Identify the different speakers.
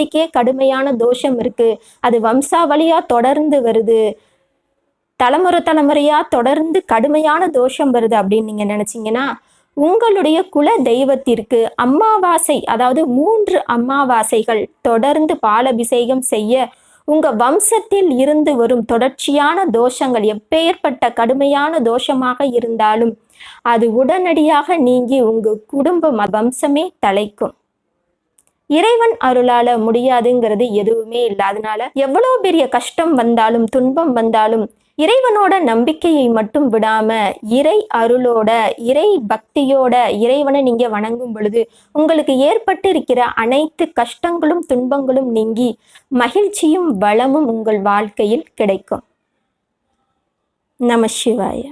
Speaker 1: வீட்டுக்கே கடுமையான தோஷம் இருக்கு, அது வம்சாவளியா தொடர்ந்து வருது, தலைமுறையா தொடர்ந்து கடுமையான தோஷம் வருது அப்படின்னு நீங்க நினைச்சீங்கன்னா, உங்களுடைய குல தெய்வத்திற்கு அமாவாசை, அதாவது 3 அமாவாசைகள் தொடர்ந்து பாலபிஷேகம் செய்ய, உங்க வம்சத்தில் இருந்து வரும் தொடர்ச்சியான தோஷங்கள் எப்பேற்பட்ட கடுமையான தோஷமாக இருந்தாலும் அது உடனடியாக நீங்கி உங்க குடும்ப வம்சமே தலைக்கும். இறைவன் அருளால முடியாதுங்கிறது எதுவுமே இல்லை. அதனால எவ்வளவு பெரிய கஷ்டம் வந்தாலும் துன்பம் வந்தாலும் இறைவனோட நம்பிக்கையை மட்டும் விடாம இறை அருளோட இறை பக்தியோட இறைவனை நீங்க வணங்கும் பொழுது உங்களுக்கு ஏற்பட்டு இருக்கிற அனைத்து கஷ்டங்களும் துன்பங்களும் நீங்கி மகிழ்ச்சியும் வளமும் உங்கள் வாழ்க்கையில் கிடைக்கும். நம சிவாய.